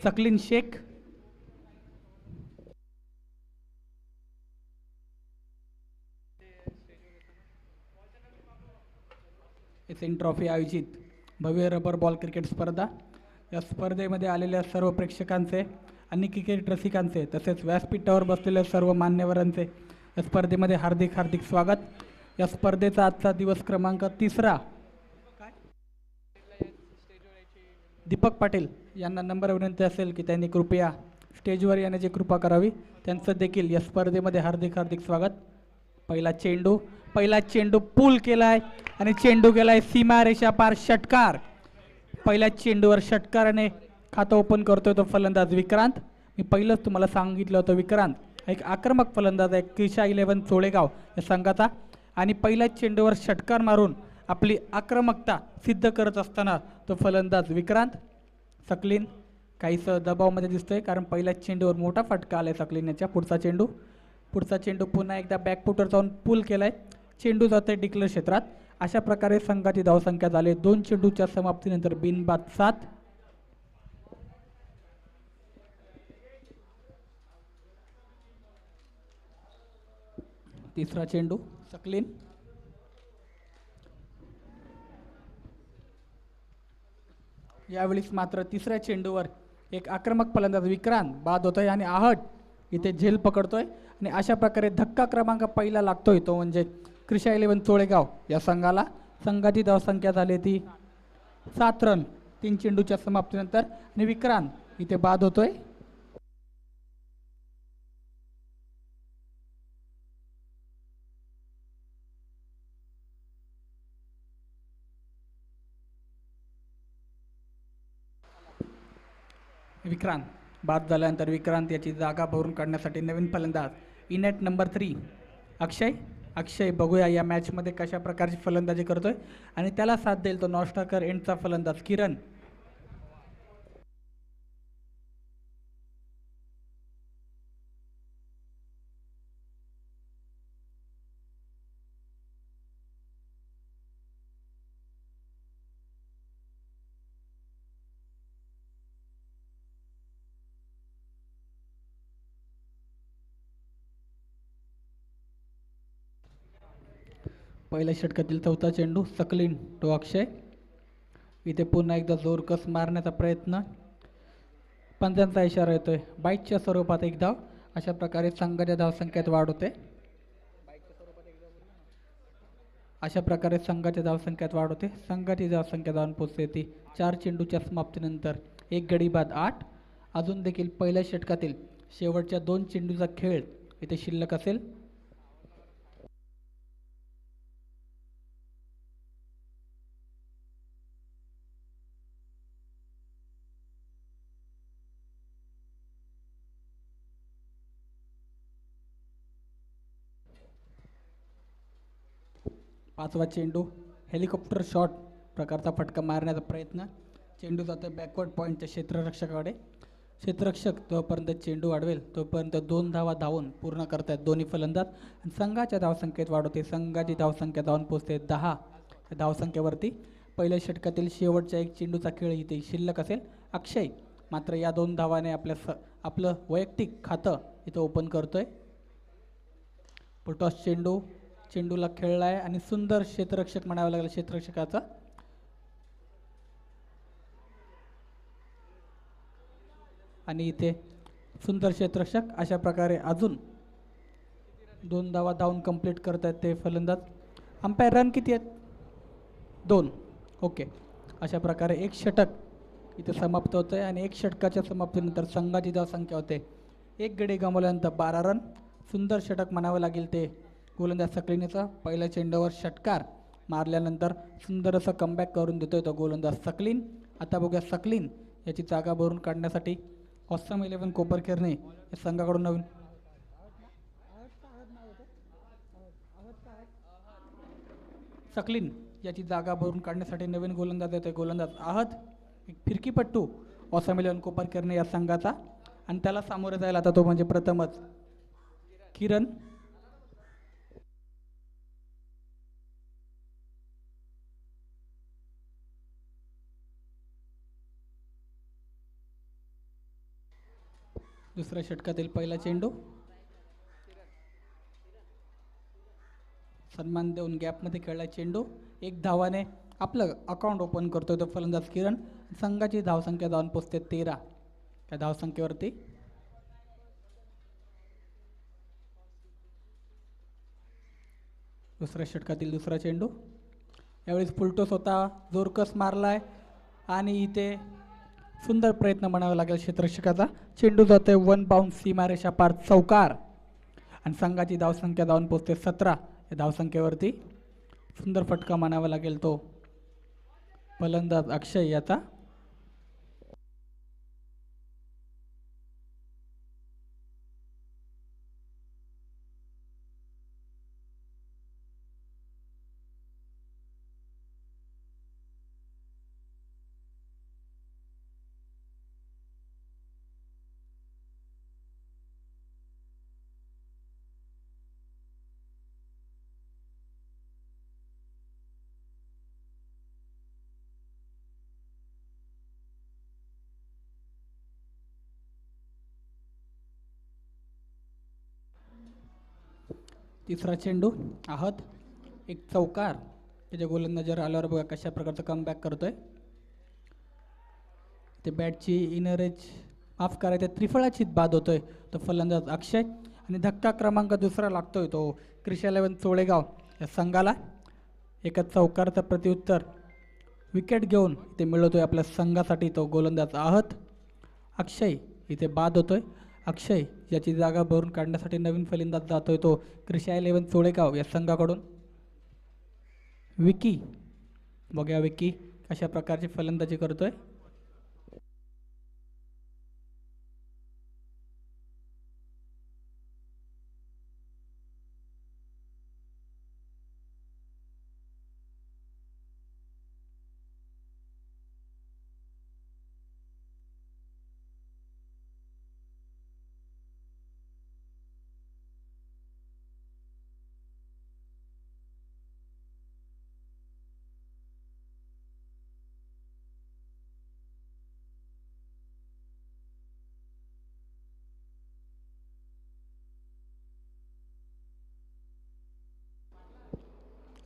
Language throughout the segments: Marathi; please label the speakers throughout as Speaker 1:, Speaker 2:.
Speaker 1: सकलीन शेख. एसएन ट्रॉफी आयोजित भव्य रबर बॉल क्रिकेट स्पर्धा. या स्पर्धेमध्ये आलेल्या सर्व प्रेक्षकांचे आणि क्रिकेट रसिकांचे तसेच व्यासपीठावर बसलेल्या सर्व मान्यवरांचे या स्पर्धेमध्ये हार्दिक हार्दिक स्वागत. या स्पर्धेचा आजचा दिवस क्रमांक 3. दीपक पाटील यांना नंबर विनंती असेल की त्यांनी कृपया स्टेजवर येण्याची कृपा करावी. त्यांचं देखील या स्पर्धेमध्ये हार्दिक हार्दिक स्वागत. पहिला चेंडू पूल केलाय आणि चेंडू गेलाय सीमारेषा पार. षटकार. पहिल्या चेंडूवर षटकाराने खातं ओपन करतोय तो फलंदाज विक्रांत. मी पहिलंच तुम्हाला सांगितलं होतं विक्रांत एक आक्रमक फलंदाज आहे क्रिशा 11 चोळेगाव या संघाचा. आणि पहिल्या चेंडूवर षटकार मारून आपली आक्रमकता सिद्ध करत असताना तो फलंदाज विक्रांत. सकलीन काहीसं दबावामध्ये दिसतोय कारण पहिल्या चेंडूवर मोठा फटका आलाय सकलीन याच्या. पुढचा चेंडू पुन्हा एकदा बॅकफुटर जाऊन पूल केलाय. चेंडू जातोय डिक्लेअर क्षेत्रात. अशा प्रकारे संघाची धावसंख्या झाली 2 चेंडूच्या समाप्तीनंतर बिनबाद 7. तिसरा चेंडू सकलीन. यावेळीच मात्र तिसऱ्या चेंडूवर एक आक्रमक फलंदाज विक्रांत बाद होतोय आणि आहट इथे झेल पकडतोय. आणि अशा प्रकारे धक्का क्रमांक पहिला लागतोय तो म्हणजे क्रिशा 11 चोळेगाव या संघाला. संघाची धावसंख्या झाली ती 7 रन 3 चेंडूच्या समाप्तीनंतर. आणि विक्रांत इथे बाद होतोय. विक्रांत बाद झाल्यानंतर विक्रांत याची जागा भरून काढण्यासाठी नवीन फलंदाज इनेट नंबर 3 अक्षय बघूया या मॅचमध्ये कशा प्रकारची फलंदाजी करतोय आणि त्याला साथ देईल तो नॉस्टाकर एंडचा फलंदाज किरण. पहिल्या षटकातील चौथा चेंडू सकलीन तो अक्षय. इथे पुन्हा एकदा जोरकस मारण्याचा प्रयत्न. पंजांचा इशारा येतोय बाईटच्या स्वरूपात एक धाव. अशा प्रकारे संघाच्या धावसंख्येत वाढ होते. संघाची धावसंख्या जाऊन पोचते ती 4 चेंडूच्या समाप्तीनंतर 1 गडी बाद 8. अजून देखील पहिल्या षटकातील शेवटच्या 2 चेंडूचा खेळ इथे शिल्लक असेल. पाचवा चेंडू हेलिकॉप्टर शॉट प्रकारचा फटका मारण्याचा प्रयत्न. चेंडू जातो बॅकवर्ड पॉईंटच्या क्षेत्ररक्षकाकडे. क्षेत्ररक्षक जोपर्यंत चेंडू वाढवेल तोपर्यंत 2 धावा धावून पूर्ण करतात दोन्ही फलंदाज आणि संघाच्या धावसंख्येत वाढ होते. संघाची धावसंख्या धावून पोचते 10 धावसंख्येवरती. पहिल्या षटकातील शेवटच्या 1 चेंडूचा खेळ इथे शिल्लक असेल. अक्षय मात्र या 2 धावाने आपलं वैयक्तिक खातं इथं ओपन करतोय. पुटॉस चेंडूला खेळलाय आणि सुंदर क्षेत्ररक्षक म्हणावं लागेल क्षेत्ररक्षकाचा. आणि इथे सुंदर क्षेत्ररक्षक. अशा प्रकारे अजून 2 धावा धावून कंप्लीट करत आहेत ते फलंदाज. अंपायर रन किती आहेत 2. ओके. अशा प्रकारे 1 षटक इथे समाप्त होतं आहे आणि 1 षटकाच्या समाप्तीनंतर संघाची धावसंख्या होते 1 गडी गमावल्यानंतर 12 रन. सुंदर षटक म्हणावं लागेल ते गोलंदाज सकलीनचा. पहिल्या चेंडूवर षटकार मारल्यानंतर सुंदर असं कमबॅक करून देतोय तो गोलंदाज सकलीन. आता बघूया सकलीन याची जागा भरून काढण्यासाठी ऑसम 11 कोपरखेरणे या संघाकडून नवीन सकलीन याची जागा भरून काढण्यासाठी नवीन गोलंदाज येतोय गोलंदाज आहत. एक फिरकीपट्टू ऑसम 11 कोपरखेरणे या संघाचा आणि त्याला सामोरे जायला आता तो म्हणजे प्रथमच किरण. दुसऱ्या षटकातील पहिला चेंडू, सन्मान देऊन गॅपमध्ये खेळला चेंडू, एक धावाने आपलं अकाउंट ओपन करतोय तो फलंदाज किरण. संघाची धावसंख्या जाऊन पोचते 13. त्या धावसंख्येवरती दुसऱ्या षटकातील दुसरा चेंडू, यावेळेस फुलटोस होता, जोरकस मारलाय आणि इथे सुंदर प्रयत्न म्हणावा लागेल क्षेत्ररक्षकाचा. चेंडू जातोय वन बाउंड सीमारेषा पार, चौकार. आणि संघाची धावसंख्या जाऊन पोचते 17. या धावसंख्येवरती सुंदर फटका म्हणावा लागेल तो फलंदाज अक्षय याचा. तिसरा चेंडू आहत, एक चौकार. त्याच्या गोलंदाजावर आल्यावर बघा कशा प्रकारचं कमबॅक करतोय. ते बॅटची इनर एज माफ करायचं त्रिफळाचीत बाद होतोय तो फलंदाज अक्षय. आणि धक्का क्रमांक दुसरा लागतोय तो क्रिशा 11 चोळेगाव या संघाला. एका चौकारचं प्रत्युत्तर विकेट घेऊन इथे मिळवतोय आपल्या संघासाठी तो गोलंदाज आहत. अक्षय इथे बाद होतोय. अक्षय याची जागा भरून काढण्यासाठी नवीन फलंदाज जातोय तो क्रिशा 11 चोळेगाव या संघाकडून. विकी, बघूया विकी कशा प्रकारची फलंदाजी करतोय.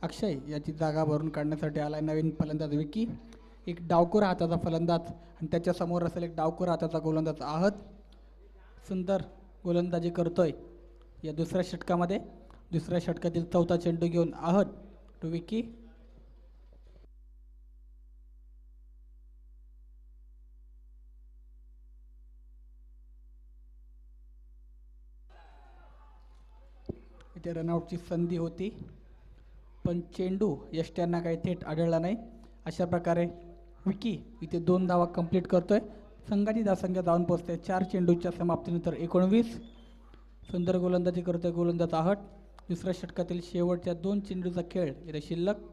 Speaker 1: अक्षय याची जागा भरून काढण्यासाठी आलाय नवीन फलंदाज विकी. एक डावखुरा हाताचा फलंदाज आणि त्याच्यासमोर असेल एक डावखुरा हाताचा गोलंदाज आहत. सुंदर गोलंदाजी करतोय या दुसऱ्या षटकामध्ये. दुसऱ्या षटकातील चौथा चेंडू घेऊन आहत टू विकी. इथे रनआउटची संधी होती पण चेंडू यष्ट्यांना काही थेट आढळला नाही. अशा प्रकारे विकी इथे 2 धावा कंप्लीट करतोय. संघाची धावसंख्या जाऊन पोचते 4 चेंडूच्या समाप्तीनंतर 19. सुंदर गोलंदाजी करतोय गोलंदाज आहट. दुसऱ्या षटकातील शेवटच्या 2 चेंडूचा खेळ इथे शिल्लक.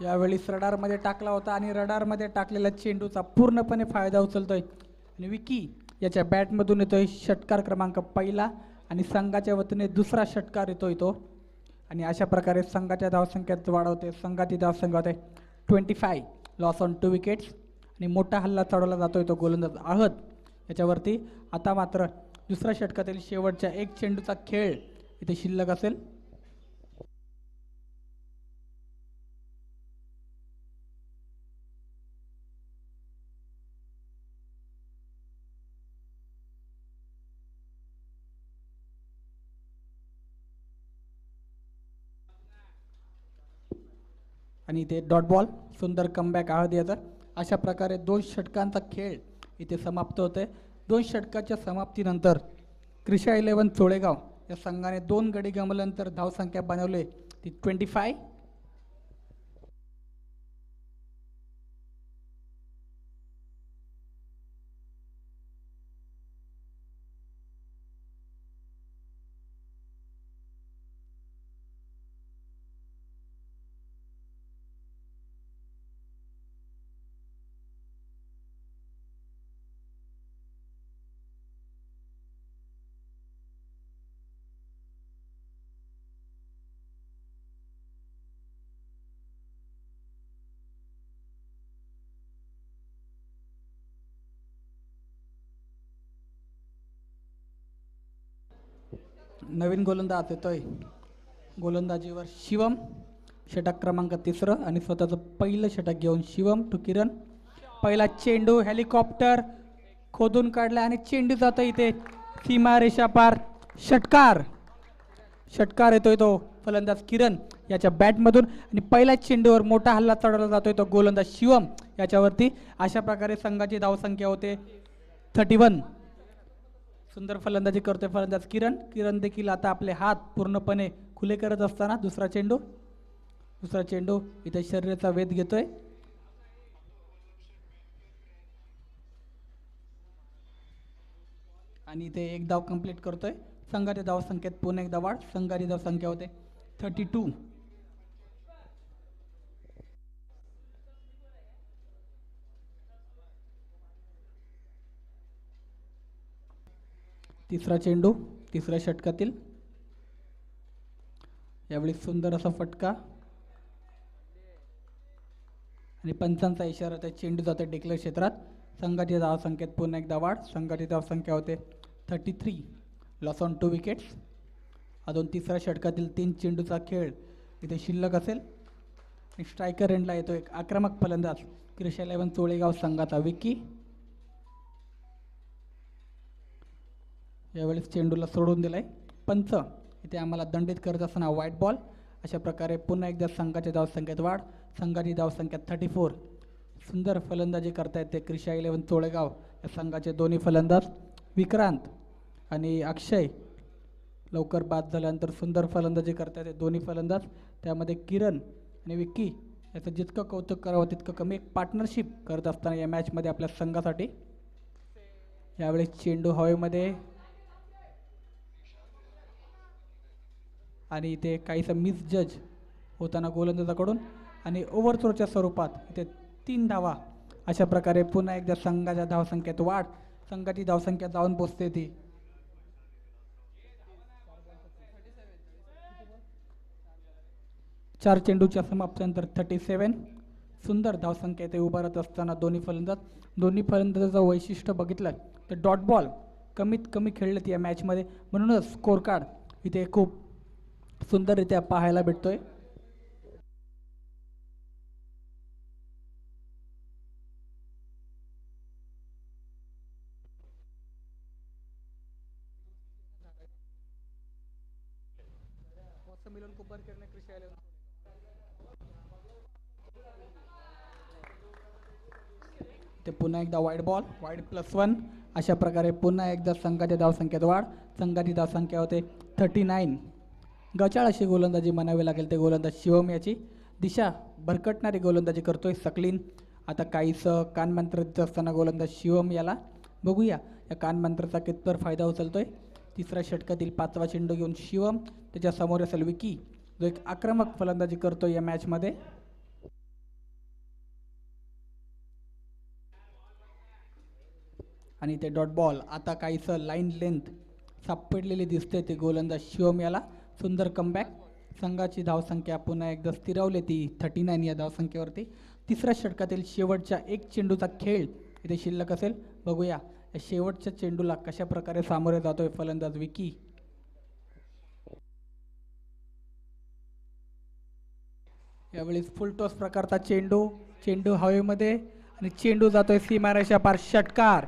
Speaker 1: यावेळी रडारमध्ये टाकला होता आणि रडारमध्ये टाकलेल्या चेंडूचा पूर्णपणे फायदा उचलतोय आणि विकी याच्या बॅटमधून येतोय षटकार क्रमांक पहिला आणि संघाच्या वतीने दुसरा षटकार येतोय तो. आणि अशा प्रकारे संघाच्या धावसंख्येत वाढवते. संघाची धावसंख्या होते 25, लॉस ऑन 2 विकेट्स. आणि मोठा हल्ला चढवला जातोय तो गोलंदाज आहत याच्यावरती. आता मात्र दुसऱ्या षटकातील शेवटच्या 1 चेंडूचा खेळ इथे शिल्लक असेल. आणि इथे डॉट बॉल, सुंदर कमबॅक आहत याचा. अशा प्रकारे 2 षटकांचा खेळ इथे समाप्त होते. 2 षटकाच्या समाप्तीनंतर क्रिशा 11 चोळेगाव या संघाने 2 गडी गमावल्यानंतर धावसंख्या बनवले ती 25. नवीन गोलंदाज येतोय गोलंदाजीवर शिवम, षटक क्रमांक 3 आणि स्वतःचं पहिलं षटक घेऊन शिवम टू किरण. पहिला चेंडू हेलिकॉप्टर खोदून काढला आणि चेंडू जातो इथे सीमारेषा पार. षटकार, षटकार येतोय तो फलंदाज किरण याच्या बॅटमधून आणि पहिल्या चेंडूवर मोठा हल्ला चढवला जातोय तो गोलंदाज शिवम याच्यावरती. अशा प्रकारे संघाची धावसंख्या होते 31. सुंदर फलंदाजी करतोय फलंदाज किरण. किरण देखील आता आपले हात पूर्णपणे खुले करत असताना दुसरा चेंडू इथे शरीराचा वेध घेतोय. आणि इथे एक धाव कंप्लीट करतोय. संघाच्या धावसंख्येत पुन्हा एकदा वाढ. संघाची धावसंख्या होते 32. तिसरा चेंडू तिसऱ्या षटकातील. यावेळी सुंदर असा फटका आणि पंचांचा इशारा. त्या चेंडू जाते डिक्लेअर क्षेत्रात. संघाची धावसंख्येत पुन्हा एकदा वाढ. संघाची धावसंख्या होते 33. Loss on 2 wickets. अजून तिसऱ्या षटकातील 3 चेंडूचा खेळ इथे शिल्लक असेल. आणि स्ट्रायकर एंडला येतो एक आक्रमक फलंदाज कृषी 11 चोळेगाव संघाचा विकी. यावेळेस चेंडूला सोडून दिलाय. पंच इथे आम्हाला दंडित करत असताना व्हाईट बॉल. अशा प्रकारे पुन्हा एकदा संघाच्या धावसंख्येत वाढ. संघाची धावसंख्या 34. सुंदर फलंदाजी करतायत ते कृषी 11 चोळेगाव या संघाचे दोन्ही फलंदाज विक्रांत आणि अक्षय. लवकर बाद झाल्यानंतर सुंदर फलंदाजी करतायत दोन्ही फलंदाज. त्यामध्ये किरण आणि विक्की याचं जितकं कौतुक करावं तितकं कमी. एक पार्टनरशिप करत असताना या मॅचमध्ये आपल्या संघासाठी. यावेळेस चेंडू हवेमध्ये आणि इथे काहीसा मिस जज होताना गोलंदाजाकडून आणि ओव्हरथ्रोच्या स्वरूपात इथे 3 धावा. अशा प्रकारे पुन्हा एकदा संघाच्या धावसंख्येत वाढ. संघाची धावसंख्या जाऊन पोचते ती 4 चेंडूच्या समाप्तीनंतर 37. सुंदर धावसंख्या इथे उभारत असताना दोन्ही फलंदाजाचं वैशिष्ट्य बघितलं तर डॉट बॉल कमीत कमी खेळलेत या मॅचमध्ये. म्हणूनच स्कोर कार्ड इथे खूप सुंदररित्या पाहायला भेटतोय. ते पुन्हा एकदा वाईड बॉल, वाईड +1. अशा प्रकारे पुन्हा एकदा संघाच्या धावसंख्येत वाढ. संघाची धावसंख्या होते 39. गचाळ अशी गोलंदाजी म्हणावी लागेल ते गोलंदाज शिवम याची. दिशा भरकटणारी गोलंदाजी करतोय सकलीन. आता काहीसं कानमंत्र देत असताना गोलंदाज शिवम याला बघूया या कानमंत्राचा कितपर फायदा उचलतोय. तिसऱ्या षटकातील 5वा चेंडू घेऊन शिवम. त्याच्या समोर असेल विकी जो एक आक्रमक फलंदाजी करतोय या मॅचमध्ये. आणि ते डॉट बॉल आता काहीसं लाईन लेंथ सापडलेली दिसते ते गोलंदाज शिवम याला. सुंदर कमबॅक. संघाची धावसंख्या पुन्हा एकदा स्थिरावली ती 39 या धावसंख्येवरती. तिसऱ्या षटकातील शेवटच्या 1 चेंडूचा खेळ इथे शिल्लक असेल. बघूया या शेवटच्या चेंडूला कशा प्रकारे सामोरे जातोय फलंदाज विकी. यावेळी फुल टॉस प्रकारचा चेंडू हवेमध्ये आणि चेंडू जातोय सीमारेषा पार. षटकार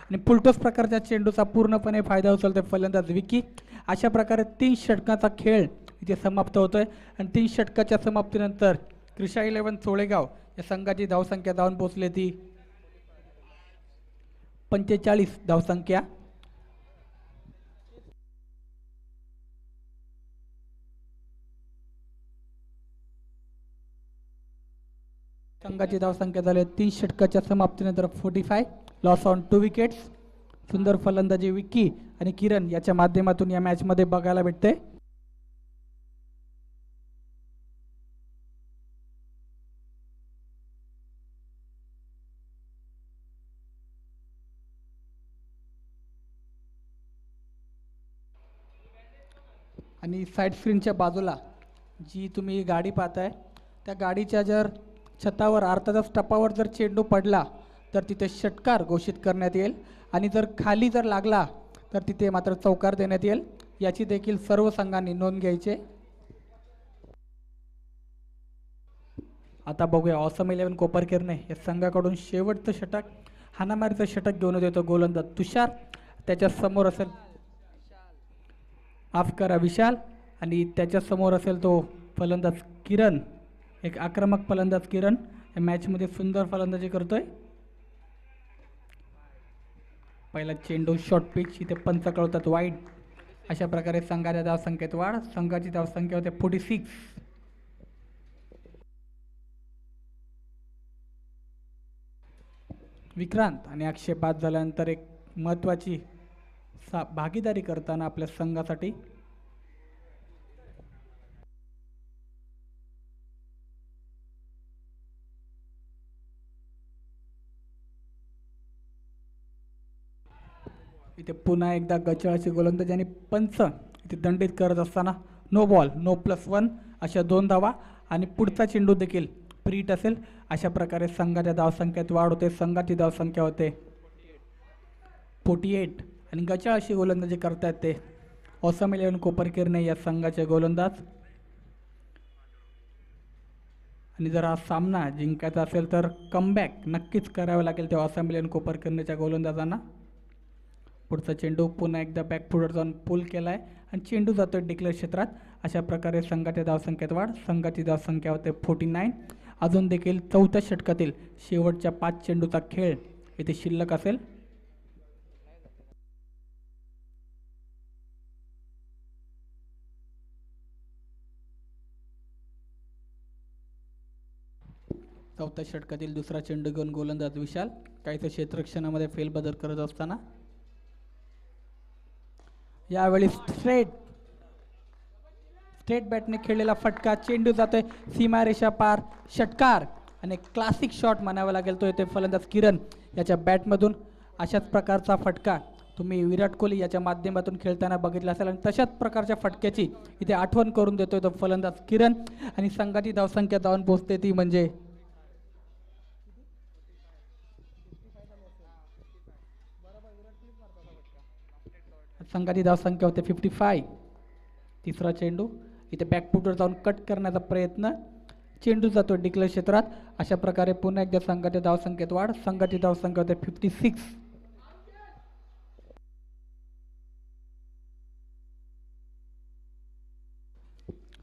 Speaker 1: आणि फुलटॉस प्रकारच्या चेंडूचा पूर्णपणे फायदा उचलतोय फलंदाज विकी. अशा प्रकारे 3 षटकाचा खेळ इथे समाप्त होतोय. आणि 3 षटकाच्या समाप्तीनंतर कृषी 11 चोळेगाव या संघाची धावसंख्या जाऊन पोचली ती 45 धावसंख्या. संघाची धावसंख्या झाली 3 षटकाच्या समाप्तीनंतर 45. Loss on 2 wickets. सुंदर फलंदाजी विक्की आणि किरण याच्या माध्यमातून या मॅचमध्ये बघायला भेटते. आणि साईड स्क्रीनच्या बाजूला जी तुम्ही गाडी पाहताय त्या गाडीच्या जर छतावर अर्थातच टपावर जर चेंडू पडला तर तिथे षटकार घोषित करण्यात येईल. आणि जर खाली जर लागला तर तिथे मात्र चौकार देण्यात येईल. याची देखील सर्व संघांनी नोंद घ्यायची. आता बघूया ऑसम 11 कोपरकेरने या संघाकडून शेवटचं षटक, हाणामारीचं षटक घेऊन येतो गोलंदाज तुषार. त्याच्या समोर असेल, माफ करा, विशाल. आणि त्याच्या समोर असेल तो फलंदाज किरण, एक आक्रमक फलंदाज किरण या मॅचमध्ये सुंदर फलंदाजी करतोय. पहिला चेंडू शॉर्ट पिच, इथे पंच कळवतात वाईड. अशा प्रकारे संघाच्या धावसंख्येत वाढ. संघाची धावसंख्या होते 46. विक्रांत आणि अक्षय बाद झाल्यानंतर एक महत्त्वाची भागीदारी करताना आपल्या संघासाठी इथे पुन्हा एकदा गचाळाची गोलंदाजी आणि पंच इथे दंडित करत असताना नो बॉल, नो +1 अशा 2 धावा आणि पुढचा चेंडू देखील प्रीट असेल. अशा प्रकारे संघाच्या धावसंख्येत वाढ होते. संघाची धावसंख्या होते 48 आणि गचाळाची गोलंदाजी करतायत ते ऑसम 11 कोपरकेरने या संघाचे गोलंदाज. आणि जर हा सामना जिंकायचा असेल तर कमबॅक नक्कीच करावं लागेल त्या ऑसम 11 कोपरकेरनेच्या गोलंदाजांना. पुढचा चेंडू पुन्हा एकदा बॅकफुटवर जाऊन पुल केला आहे आणि चेंडू जातो डिक्लेअर क्षेत्रात. अशा प्रकारे संघाच्या धावसंख्येत वाढ. संघाची धावसंख्या होते 49. अजून देखील चौथ्या षटकातील शेवटच्या 5 चेंडूचा खेळ इथे शिल्लक असेल. चौथ्या षटकातील दुसरा चेंडू घेऊन गोलंदाज विशाल काहीसं क्षेत्ररक्षणामध्ये फेरबदल करत असताना यावेळी स्ट्रेट बॅटने खेळलेला फटका, चेंडू जातोय सीमारेषा पार, षटकार. आणि क्लासिक शॉट म्हणावा लागेल तो येते फलंदाज किरण याच्या बॅटमधून. अशाच प्रकारचा फटका तुम्ही विराट कोहली याच्या माध्यमातून खेळताना बघितला असेल आणि तशाच प्रकारच्या फटक्याची इथे आठवण करून देतोय तो फलंदाज किरण. आणि संघाची धावसंख्या जाऊन पोहोचते ती म्हणजे संघाची धावसंख्या होते 55. तिसरा चेंडू इथे बॅकफुटवर जाऊन कट करण्याचा प्रयत्न, चेंडू जातो डिक्लेअर क्षेत्रात. अशा प्रकारे पुन्हा एकदा संघाच्या धावसंख्येत वाढ. संघाची धावसंख्या होते 56.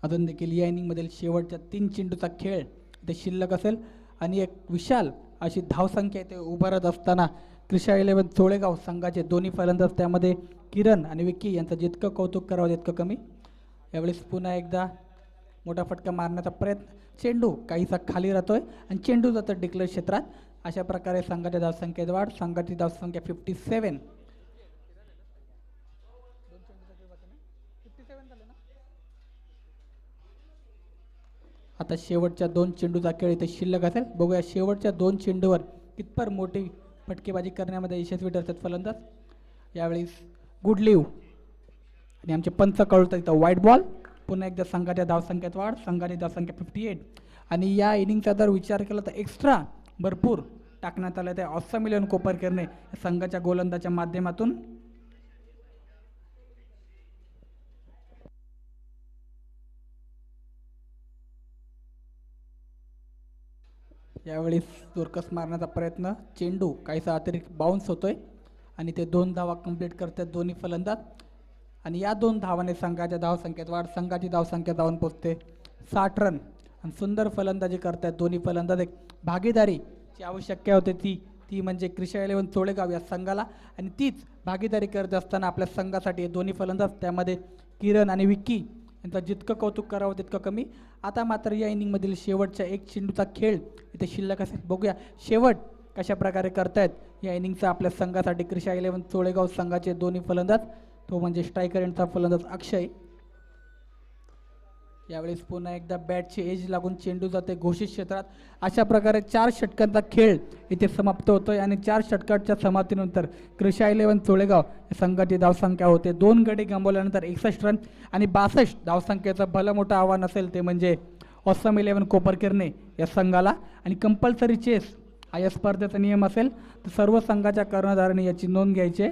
Speaker 1: अजून देखील या इनिंगमधील शेवटच्या 3 चेंडूचा खेळ इथे शिल्लक असेल आणि एक विशाल अशी धावसंख्या इथे उभारत असताना क्रिशा 11 चोळेगाव संघाचे दोन्ही फलंदाज, त्यामध्ये किरण आणि विक्की यांचं जितकं कौतुक करावं तितकं कमी. यावेळेस पुन्हा एकदा मोठा फटका मारण्याचा प्रयत्न, चेंडू काहीसा खाली राहतोय आणि चेंडू जातो डिक्लेअर क्षेत्रात. अशा प्रकारे संघाच्या धावसंख्येत वाढ. संघाची धावसंख्या 57. आता शेवटच्या 2 चेंडूचा खेळ इथे शिल्लक असेल. बघूया शेवटच्या 2 चेंडूवर कितपर मोठी फटकेबाजी करण्यामध्ये यशस्वी ठरतात फलंदाज. यावेळी गुड लिव्ह आणि आमचे पंच कळवतात इथं वाईट बॉल. पुन्हा एकदा संघाच्या धावसंख्येत वाढ. संघाची धावसंख्या 58. आणि या इनिंगचा जर विचार केला तर एक्स्ट्रा भरपूर टाकण्यात आलं त्या ऑसम 11 कोपरकेरने संघाच्या गोलंदाजाच्या माध्यमातून. यावेळी जोरकस मारण्याचा प्रयत्न, चेंडू काहीसा अतिरिक्त बाउन्स होतोय आणि ते 2 धावा कंप्लीट करतात दोन्ही फलंदाज. आणि या 2 धावाने संघाच्या धावसंख्येत वाढ. संघाची धावसंख्या जाऊन पोचते 60 रन. आणि सुंदर फलंदाजी करतात दोन्ही फलंदाज. एक भागीदारीची आवश्यकता होते ती म्हणजे क्रिशा 11 चोळेगाव या संघाला. आणि तीच भागीदारी करत असताना आपल्या संघासाठी दोन्ही फलंदाज, त्यामध्ये किरण आणि विक्की यांचं जितकं कौतुक करावं तितकं कमी. आता मात्र या इनिंगमधील शेवटच्या 1 चेंडूचा खेळ इथे शिल्लक असेल. बघूया शेवट कशा प्रकारे करतायत या इनिंगचा आपल्या संघासाठी क्रिशा 11 चोळेगाव संघाचे दोन्ही फलंदाज, तो म्हणजे स्ट्रायकर यांचा फलंदाज अक्षय. यावेळेस पुन्हा एकदा बॅटची एज लागून चेंडू जाते घोषित क्षेत्रात. अशा प्रकारे 4 षटकांचा खेळ इथे समाप्त होतोय आणि 4 षटकांच्या समाप्तीनंतर क्रिशा 11 चोळेगाव संघाची धावसंख्या होते 2 गडी गमावल्यानंतर 61 रन आणि 62 धावसंख्येचं भलं मोठं आव्हान असेल ते म्हणजे ऑसम 11 कोपरकेरने या संघाला. आणि कंपल्सरी चेस हा या स्पर्धेचा नियम असेल तर सर्व संघाच्या कर्णधारांनी याची नोंद घ्यायची.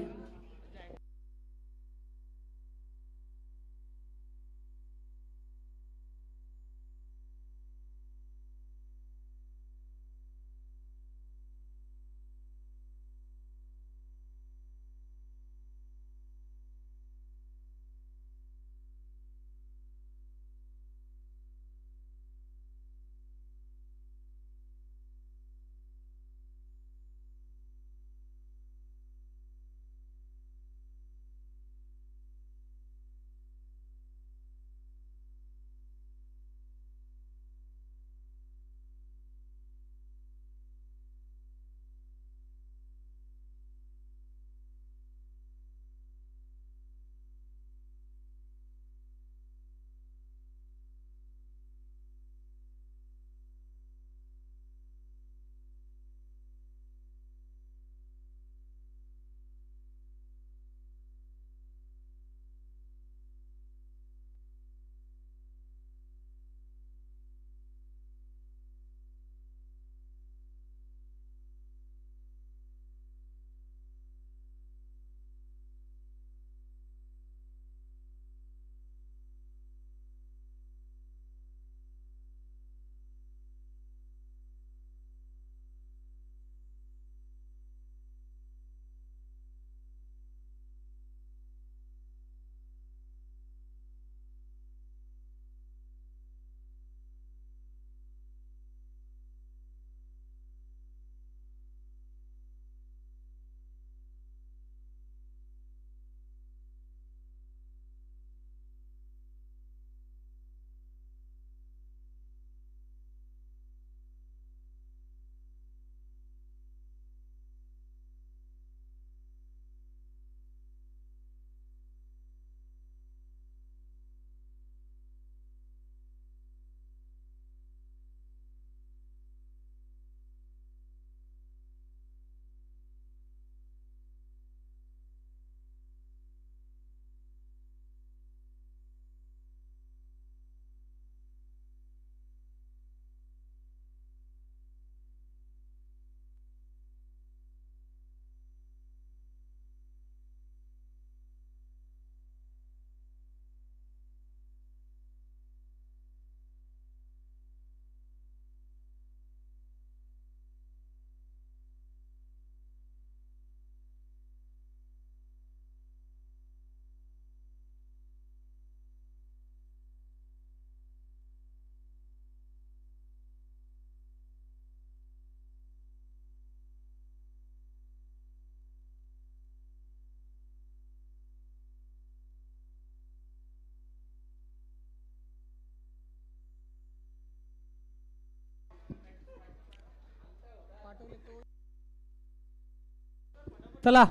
Speaker 1: चला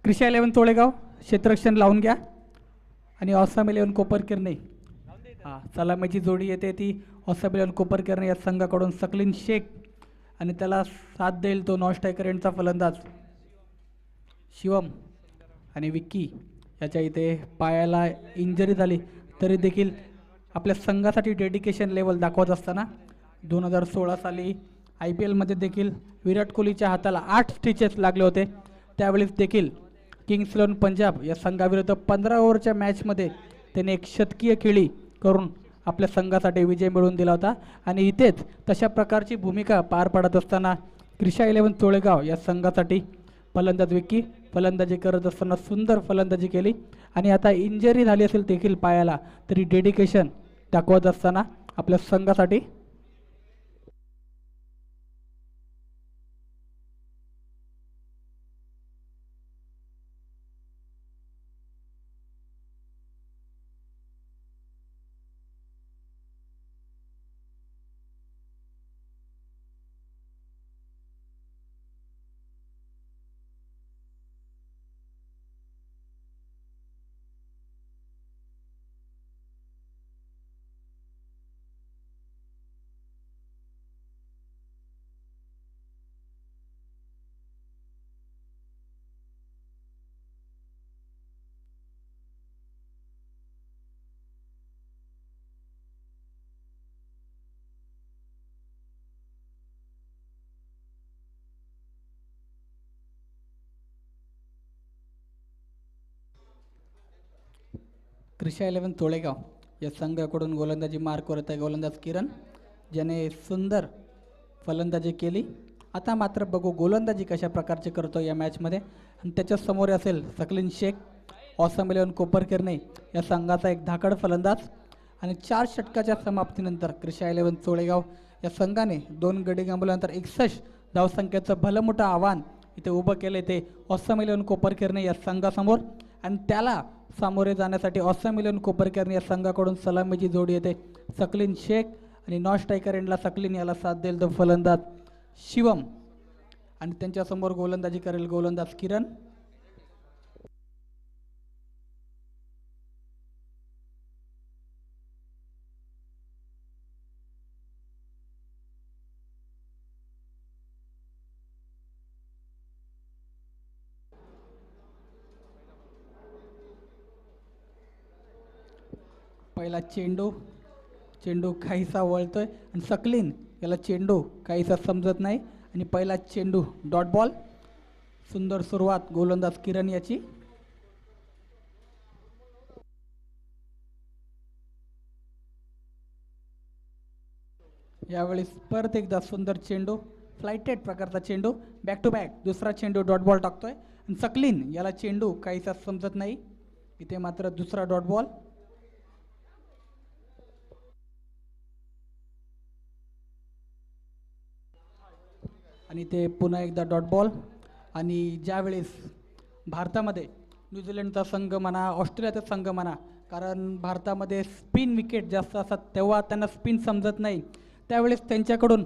Speaker 1: क्रिशा 11 तोळेगाव क्षेत्ररक्षण लावून घ्या आणि ऑसम 11 कोपरकिरणे हां सलामीची जोडी येते ती ऑसम 11 कोपरकिरणे या संघाकडून सकलीन शेख आणि त्याला साथ देईल तो नॉन स्ट्रायकर एंडचा फलंदाज शिवम आणि विक्की याच्या इथे पायाला इंजरी झाली तरी देखील आपल्या संघासाठी डेडिकेशन लेवल दाखवत असताना 2016 साली IPLमध्ये देखील विराट कोहलीच्या हाताला 8 स्टिचेस लागले होते त्यावेळेस देखील किंग्स 11 पंजाब या संघाविरुद्ध 15 ओव्हरच्या मॅचमध्ये त्याने एक शतकीय खेळी करून आपल्या संघासाठी विजय मिळवून दिला होता आणि इथेच तशा प्रकारची भूमिका पार पाडत असताना क्रिशा 11 तोळेगाव या संघासाठी फलंदाज विक्की फलंदाजी करत असताना सुंदर फलंदाजी केली आणि आता इंजरी झाली असेल देखील पायाला तरी डेडिकेशन दाखवत असताना आपल्या संघासाठी क्रिशा 11 तोळेगाव या संघाकडून गोलंदाजी मार्कवर येत आहे गोलंदाज किरण ज्याने सुंदर फलंदाजी केली आता मात्र बघू गोलंदाजी कशा प्रकारचे करतो या मॅचमध्ये आणि त्याच्या समोर असेल सकलीन शेख ऑसम 11 कोपरकिरणे या संघाचा एक धाकड फलंदाज आणि 4 षटकाच्या समाप्तीनंतर क्रिशा 11 तोळेगाव या संघाने 2 गडी गमावल्यानंतर 61 धावसंख्येचं भलं मोठं आव्हान इथे उभं केलं ते ऑसम 11 कोपरकिरणे या संघासमोर आणि त्याला सामोरे जाण्यासाठी ऑसम 11 कोपरकिरणे या संघाकडून सलामीची जोडी येते सकलीन शेख आणि नॉन स्ट्रायकर एंडला सकलीन याला साथ देईल तो फलंदाज शिवम आणि त्यांच्यासमोर गोलंदाजी करेल गोलंदाज किरण पहिला चेंडू काहीसा वळतोय आणि सकलीन याला चेंडू काहीसा समजत नाही आणि पहिला चेंडू डॉट बॉल सुंदर सुरुवात गोलंदाज किरण याची यावेळी परत एकदा सुंदर चेंडू फ्लायटेड प्रकारचा चेंडू बॅक टू बॅक दुसरा चेंडू डॉट बॉल टाकतोय आणि सकलीन याला चेंडू काहीसा समजत नाही इथे मात्र दुसरा डॉट बॉल आणि ते पुन्हा एकदा डॉट बॉल आणि ज्यावेळेस भारतामध्ये न्यूझीलंडचा संघ म्हणा ऑस्ट्रेलियाचा संघ म्हणा कारण भारतामध्ये स्पिन विकेट जास्त असतात तेव्हा त्यांना स्पिन समजत नाही त्यावेळेस त्यांच्याकडून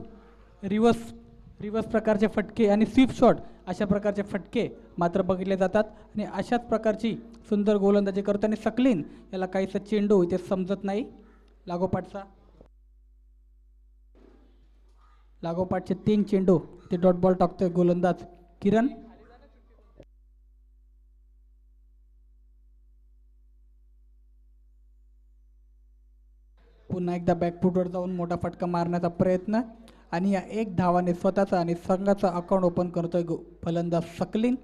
Speaker 1: रिवर्स प्रकारचे फटके आणि स्वीप शॉट अशा प्रकारचे फटके मात्र बघितले जातात आणि अशाच प्रकारची सुंदर गोलंदाजी करतो आणि सकलीन याला काहीसा चेंडू इथे समजत नाही लागोपाठचे 3 चेंडू ते डॉट बॉल टाकतोय गोलंदाज किरण पुन्हा एकदा बॅकफुटवर जाऊन मोठा फटका मारण्याचा प्रयत्न आणि या 1 धावाने स्वतःचा आणि संघाचा अकाउंट ओपन करतोय फलंदाज सकलीन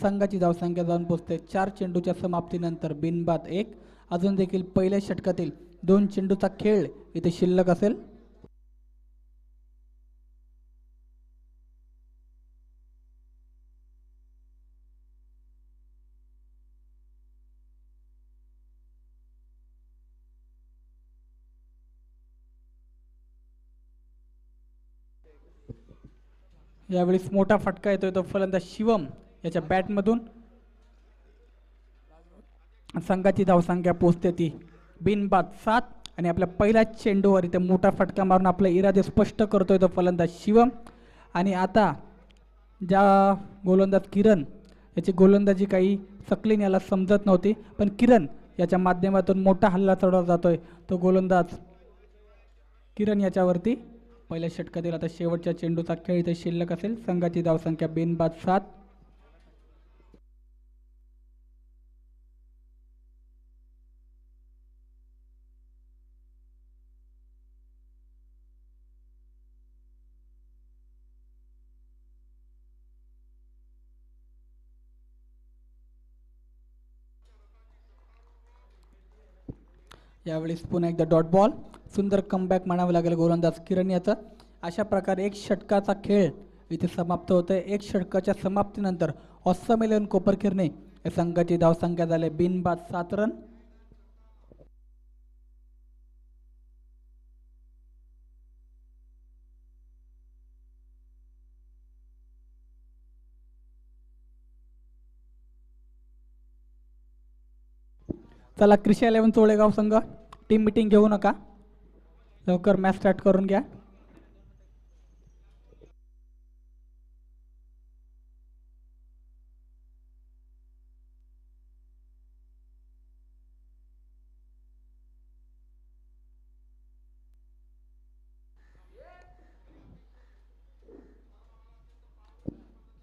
Speaker 1: संघाची धावसंख्या जाऊन पोहोचते 4 चेंडूच्या समाप्तीनंतर बिनबाद 1 अजून देखील पहिल्या षटकातील 2 चेंडूचा खेळ इथे शिल्लक असेल यावेळेस मोठा फटका येतोय तो फलंदाज शिवम याच्या बॅटमधून संघाची धावसंख्या पोहोचते ती बिनबाद 7 आणि आपल्या पहिल्या चेंडूवर इथे मोठा फटका मारून आपले इरादे स्पष्ट करतोय तो फलंदाज शिवम आणि आता ज्या गोलंदाज किरण याची गोलंदाजी काही सकलीन याला समजत नव्हती, पण किरण याच्या माध्यमातून मोठा हल्ला चढवला जातोय. तो गोलंदाज किरण याच्यावरती पहिल्या षटकातील आता शेवटच्या चेंडूचा खेळ इथे शिल्लक असेल. संघाची धावसंख्या बिनबाद 7. यावेळेस पुन्हा एकदा डॉट बॉल. सुंदर कमबॅक म्हणावं लागेल गोलंदाज किरण याचा. अशा प्रकारे एक षटकाचा खेळ इथे समाप्त होतोय. एक षटकाच्या समाप्तीनंतर ऑस्ट्रेलियन कोपरखिरणे या संघाची धावसंख्या झाली बिनबाद 7 रन. चला क्रिशा 11 चोळेगाव संघ टीम मिटिंग घेऊ नका, लवकर मॅच स्टार्ट करून घ्या.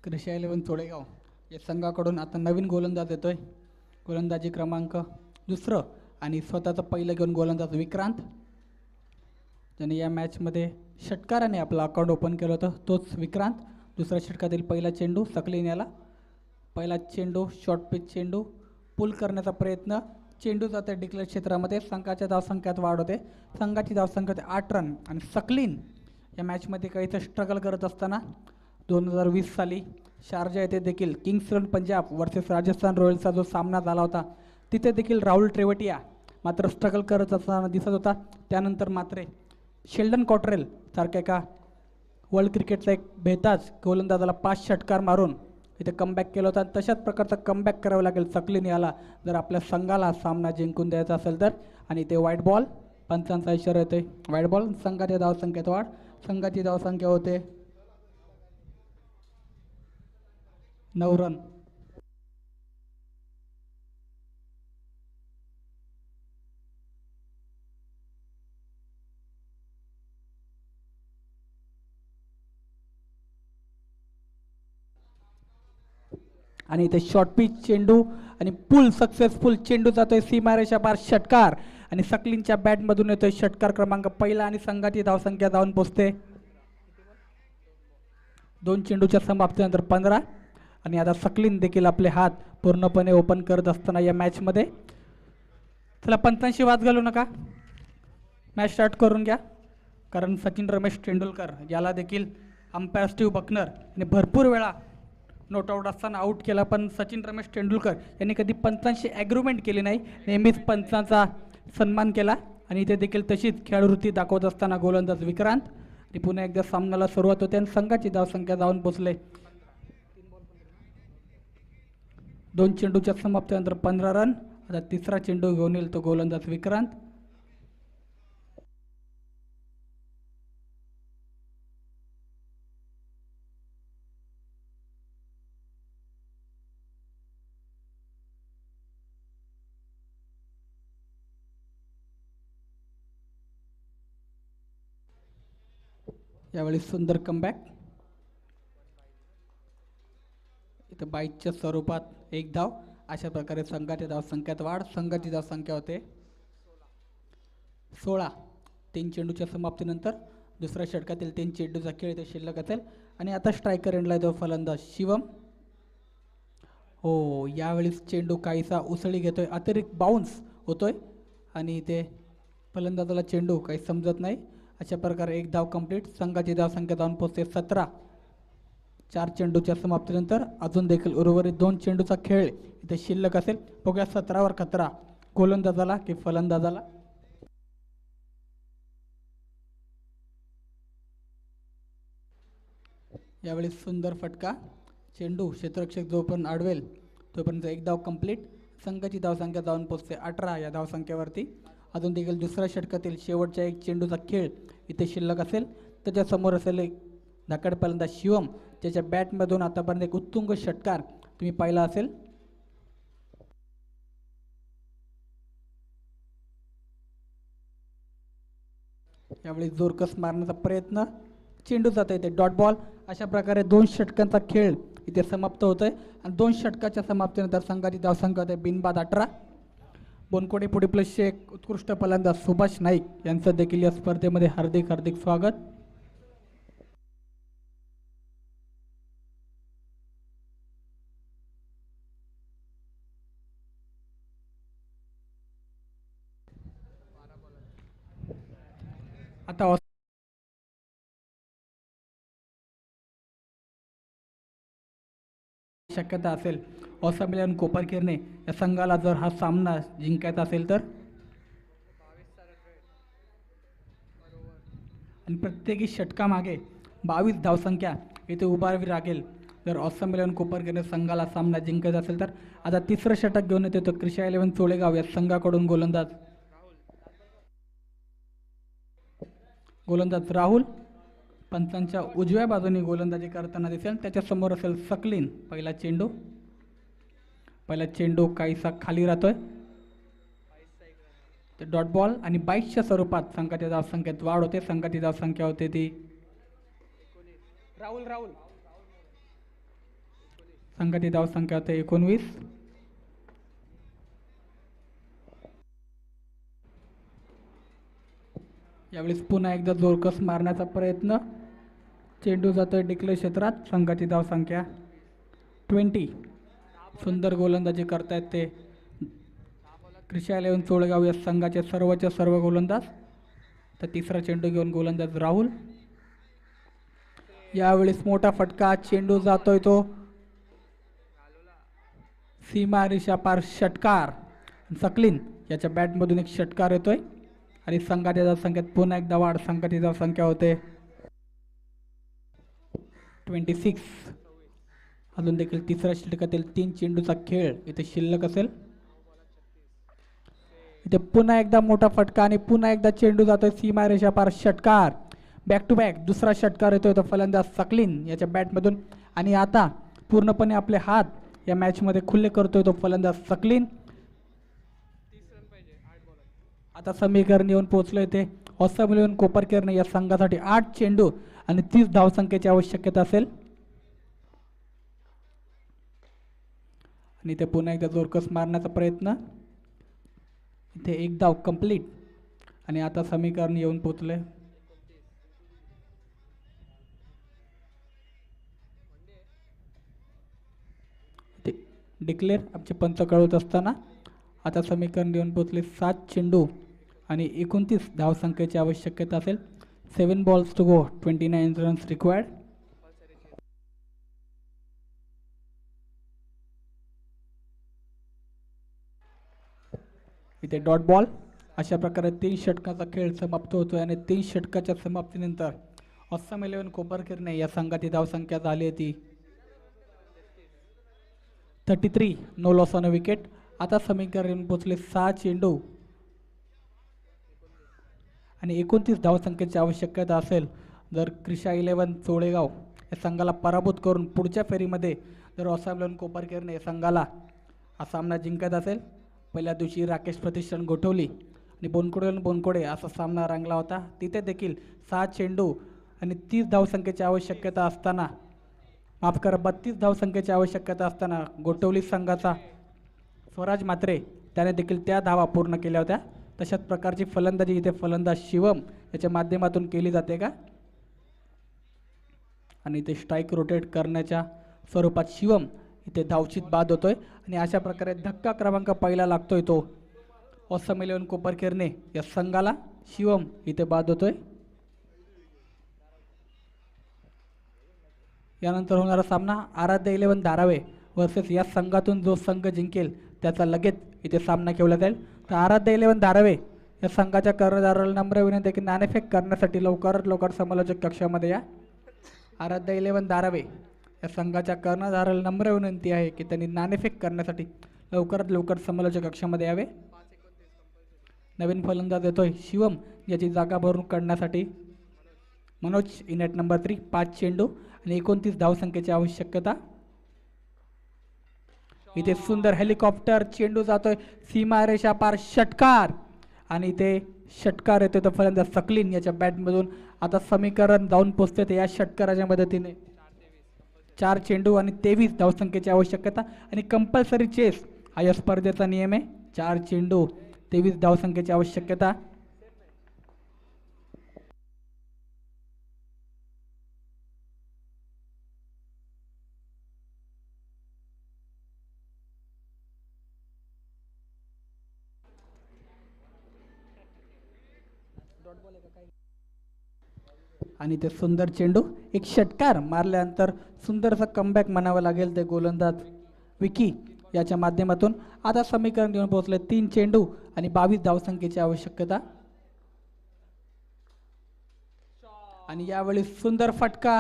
Speaker 1: क्रिशा 11 चोळेगाव या संघाकडून आता नवीन गोलंदाज येतोय. गोलंदाजी क्रमांक 2 आणि स्वतःचं पहिलं घेऊन गोलंदाज विक्रांत, ज्याने या मॅचमध्ये षटकाराने आपलं अकाउंट ओपन केलं होतं, तोच विक्रांत. दुसऱ्या षटकातील पहिला चेंडू सकलीन याला. पहिला चेंडू शॉर्ट पिच चेंडू पुल करण्याचा प्रयत्न. चेंडू जाते डिक्लेअर क्षेत्रामध्ये. संघाच्या धावसंख्यात वाढ होते. संघाची धावसंख्या 8 रन. आणि सकलीन या मॅचमध्ये काहीसं स्ट्रगल करत असताना 2020 साली शारजा येथे देखील किंग्स 11 पंजाब वर्सेस राजस्थान रॉयल्सचा जो सामना झाला होता, तिथे देखील राहुल ट्रेवटिया मात्र स्ट्रगल करत असताना दिसत होता. त्यानंतर मात्र शेल्डन कॉट्रेल सारख्या एका वर्ल्ड क्रिकेटचा एक बेताज गोलंदाजाला 5 षटकार मारून इथे कमबॅक केलं होतं. तशाच प्रकारचा कमबॅक करावं लागेल सकलीन याला जर आपल्या संघाला सामना जिंकून द्यायचा असेल तर. आणि ते वाईट बॉल, पंचांचा इशारा येतोय. वाईट बॉल. संघाच्या धावसंख्येत वाढ. संघाची धावसंख्या होते 9 रन. आणि इथे शॉर्ट पिच चेंडू आणि पुल सक्सेसफुल. चेंडू जातोय सीमारेषा पार. षटकार आणि सकलीनच्या बॅटमधून येतोय षटकार क्रमांक पहिला आणि संघाची धावसंख्या जाऊन पोचते 2 चेंडूच्या समाप्तीनंतर 15. आणि आता सकलीन देखील आपले हात पूर्णपणे ओपन करत असताना या मॅचमध्ये. चला पंचांशी वाद घालू नका, मॅच स्टार्ट करून घ्या. कारण सचिन रमेश तेंडुलकर याला देखील अंपायर स्टीव्ह बकनर यांनी भरपूर वेळा नॉट आऊट असताना आऊट केला, पण सचिन रमेश तेंडुलकर यांनी कधी पंचांशी ॲग्रीमेंट केली नाही. नेहमीच पंचांचा सन्मान केला. आणि इथे देखील तशीच खेळवृत्ती दाखवत असताना गोलंदाज विक्रांत. आणि पुन्हा एकदा सामन्याला सुरुवात होते आणि संघाची धावसंख्या जाऊन पोचले 2 चेंडूच्या समाप्तीनंतर 15 रन. आता तिसरा चेंडू घेऊन येईल तो गोलंदाज विक्रांत. यावेळी सुंदर कमबॅक. इथं बाईकच्या स्वरूपात 1 धाव. अशा प्रकारे संघाच्या धावसंख्यात वाढ. संघाची धावसंख्या होते 16. 3 चेंडूच्या समाप्तीनंतर दुसऱ्या षटकातील 3 चेंडूचा खेळ इथे शिल्लक असेल. आणि आता स्ट्रायकर एंडला येतो फलंदाज शिवम. हो, यावेळेस चेंडू काहीसा उसळी घेतोय, अतिरिक्त बाउन्स होतोय आणि इथे फलंदाजाला चेंडू काही समजत नाही. अशा प्रकारे 1 धाव कंप्लीट. संघाची धावसंख्या जाऊन पोचते 17. 4 चेंडूच्या समाप्तीनंतर अजून देखील उर्वरित 2 चेंडूचा खेळ इथे शिल्लक असेल. बघूया 17वर खतरा गोलंदाजाला की फलंदाजाला. यावेळी सुंदर फटका. चेंडू क्षेत्ररक्षक जोपर्यंत अडवेल तोपर्यंत 1 धाव कंप्लीट. संघाची धावसंख्या जाऊन पोचते 18 या धावसंख्येवरती. अजून देखील दुसऱ्या षटकातील शेवटच्या 1 चेंडूचा खेळ इथे शिल्लक असेल. त्याच्यासमोर असेल एक धाकड फलंदाज शिवम, ज्याच्या बॅटमधून आतापर्यंत एक उत्तुंग षटकार तुम्ही पाहिला असेल. यावेळी जोरकस मारण्याचा प्रयत्न, चेंडू जाता येते डॉट बॉल. अशा प्रकारे 2 षटकांचा खेळ इथे समाप्त होतोय आणि 2 षटकाच्या समाप्तीनंतर संघाची धावसंख्या होते बिनबाद 18. बोनकोडे पुढे प्लसचे एक उत्कृष्ट फलंदाज सुभाष नाईक यांचं देखील या स्पर्धेमध्ये हार्दिक हार्दिक स्वागत. आता शक्यता असेल ऑस्ट्रेलियन कोपरखिरणे या संघाला जर हा सामना जिंकायचा असेल तर, आणि प्रत्येकी षटकामागे 22 धावसंख्या इथे उभारावी लागेल जर ऑस्ट्रेलियन कोपरखिरणे संघाला सामना जिंकायचा असेल तर. आता तिसरं षटक घेऊन येते तो कृषी 11 चोळेगाव या संघाकडून गोलंदाज राहुल पंचांच्या उजव्या बाजूने गोलंदाजी करताना दिसेल. त्याच्यासमोर असेल सकलीन. पहिला चेंडू काहीसा खाली राहतोय. ते डॉट बॉल आणि 22च्या स्वरूपात संघाच्या धावसंख्येत वाढ होते. संघाची धावसंख्या होते ती संघाची धावसंख्या होते 19. यावेळेस पुन्हा एकदा जोरकस मारण्याचा प्रयत्न, चेंडू जातोय डिक्लेअर क्षेत्रात. संघाची धावसंख्या 20. सुंदर गोलंदाजी करतायत ते कृषी 11 चोळेगाव या संघाचे सर्वच्या सर्व गोलंदाज. तर तिसरा चेंडू घेऊन गोलंदाज राहुल. यावेळेस मोठा फटका, चेंडू जातोय तो सीमा रेषा पार षटकार. सकलीन याच्या बॅटमधून एक षटकार येतोय आणि संघाच्या धावसंख्येत पुन्हा एकदा वाढ. संघाची धावसंख्या होते 26. अजून देखील तिसऱ्या षटकातील 3 चेंडूचा खेळ इथे शिल्लक असेल. इथे पुन्हा एकदा मोठा फटका आणि पुन्हा एकदा चेंडू जातोय सीमा रेषा पार षटकार. बॅक टू बॅक दुसरा षटकार येतोय तो फलंदाज सकलीन याच्या बॅटमधून. आणि आता पूर्णपणे आपले हात या मॅचमध्ये खुले करतोय तो फलंदाज सकलीन. आता समीकरण येऊन पोहोचलोय ते ऑस्ट्रेलियन कोपरखिरणे या संघासाठी 8 चेंडू आणि 30 धावसंख्येची आवश्यकता असेल. आणि इथे पुन्हा एकदा जोरकस मारण्याचा प्रयत्न, इथे एक धाव कंप्लीट. आणि आता समीकरण येऊन पोहोचले ते डिक्लेअर आमचे पंच कळवत असताना. आता समीकरण येऊन पोहोचले 7 चेंडू आणि 29 धावसंख्येची आवश्यकता असेल. 7 balls to go, 29 runs required. इथे डॉट बॉल. अशा प्रकारे 3 षटकाचा खेळ समाप्त होतोय आणि 3 षटकाच्या समाप्तीनंतर ऑस्ट्रेलियन कोपरखिरणे या संघाची धावसंख्या झाली होती 33. No loss on a wicket. आता समीकरण पोचले 6 चेंडू आणि 29 धावसंख्येची आवश्यकता असेल जर कृषी 11 चोळेगाव या संघाला पराभूत करून पुढच्या फेरीमध्ये जर ऑस्ट्रेलियन कोपरखिरणे या संघाला हा सामना जिंकत असेल. पहिल्या दिवशी राकेश प्रतिष्ठान गोठवली आणि बोनकोडे असा सामना रंगला होता. तिथे देखील 6 चेंडू आणि 30 धावसंख्येची आवश्यकता असताना, माफ करा 32 धावसंख्येची आवश्यकता असताना गोठवली संघाचा स्वराज मात्रे त्याने देखील त्या धावा पूर्ण केल्या होत्या. तशाच प्रकारची फलंदाजी इथे फलंदाज शिवम याच्या माध्यमातून केली जाते का. आणि इथे स्ट्राईक रोटेट करण्याच्या स्वरूपात शिवम इथे धावचित बाद होतोय. आणि अशा प्रकारे धक्का क्रमांक पहिला लागतोय तो ऑस्ट्रेलियन कोपरखिरणे या संघाला. शिवम इथे बाद होतोय. यानंतर होणारा सामना आराध्य 11 धारावे वर्सेस या संघातून जो संघ जिंकेल त्याचा लगेच इथे सामना खेळला जाईल. तर आराध्य 11 धारावे या संघाच्या कर्णधाराला नम्र विनंती की नाणेफेक करण्यासाठी लवकरात लवकर समालोचक कक्षामध्ये या. आराध्य 11 धारावे या संघाच्या कर्णधाराला नम्र विनंती आहे की त्यांनी नाणेफेक करण्यासाठी लवकरात लवकर समालोचक कक्षामध्ये यावे. नवीन फलंदाज येतोय शिवम याची जागा भरून काढण्यासाठी मनोज इनेट नंबर 3. 5 चेंडू आणि 29 धावसंख्येची आवश्यकता. इथे सुंदर हेलिकॉप्टर, चेंडू जातोय सीमारेषा पार, षटकार आणि इथे षटकार येतोय तो फलंदाज सकलीन याच्या बॅटमधून. आता समीकरण जाऊन पोचते ते या षटकाराच्या मदतीने. 4 चेंडू आणि 23 धावसंख्येची आवश्यकता आणि कंपल्सरी चेस हा या स्पर्धेचा नियम आहे. 4 चेंडू 23 धावसंख्येची आवश्यकता. आणि ते सुंदर चेंडू, एक षटकार मारल्यानंतर सुंदरसा कमबॅक म्हणावं लागेल ते गोलंदाज विकी याच्या माध्यमातून. आता समीकरण घेऊन पोहोचले 3 चेंडू आणि 22 धावसंख्येची आवश्यकता. आणि यावेळी सुंदर फटका,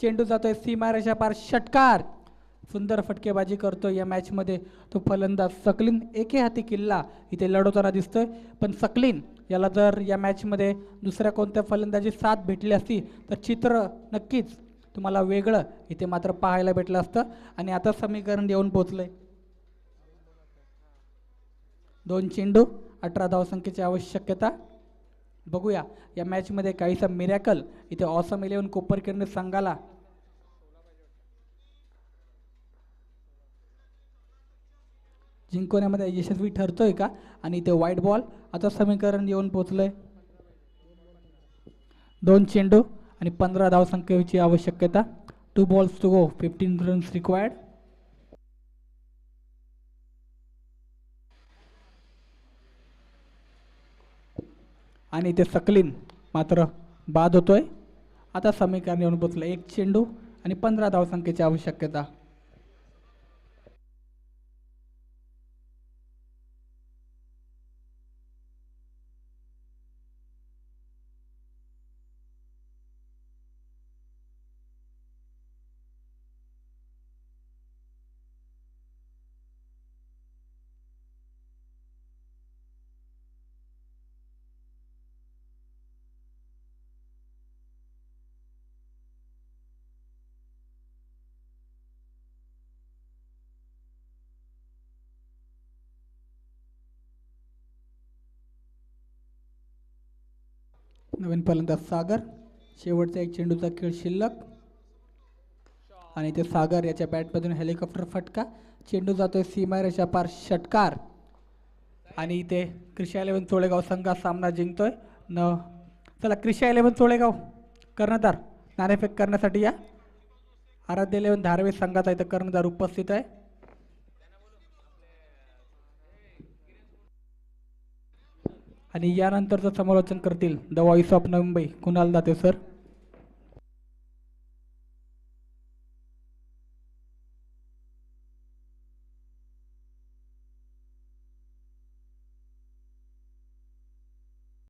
Speaker 1: चेंडू जातोय सीमारेषा पार, षटकार. सुंदर फटकेबाजी करतोय या मॅच मध्ये तो फलंदाज सकलीन. एके हाती किल्ला इथे लढवताना दिसतोय, पण सकलीन याला जर या मॅच मध्ये दुसऱ्या कोणत्या फलंदाजी साथ भेटली असती तर चित्र नक्कीच तुम्हाला वेगळं इथे मात्र पाहायला भेटलं असतं. आणि आता समीकरण येऊन पोहोचलंय 2 चेंडू 18 धावसंख्येची आवश्यकता. बघूया या मॅच मध्ये काहीसा मिरॅकल इथे ऑसम 11 कोपरखैरणे संघाला जिंकवण्यामध्ये यशस्वी ठरतोय का. आणि ते वाईट बॉल. आता समीकरण येऊन पोहोचलंय 2 चेंडू आणि 15 धावसंख्येची आवश्यकता. 2 balls to go, 15 runs required. आणि ते सकलीन मात्र बाद होतोय. आता समीकरण येऊन पोहोचलं 1 चेंडू आणि 15 धावसंख्येची आवश्यकता. नवीन फलंदाज सागर. शेवटचा 1 चेंडूचा खेळ शिल्लक. आणि ते सागर याच्या बॅटमधून हेलिकॉप्टर फटका, चेंडू जातोय सीमारेषा पार, षटकार. आणि इथे कृषी 11 चोळेगाव संघ सामना जिंकतोय. चला कृषी 11 चोळेगाव कर्णधार नाणेफेक करण्यासाठी या. आराध्य 11 धारवे संघाचा इथं कर्णधार उपस्थित आहे. आणि यानंतरचं समालोचन करतील the voice of Mumbai Kunal Date sir.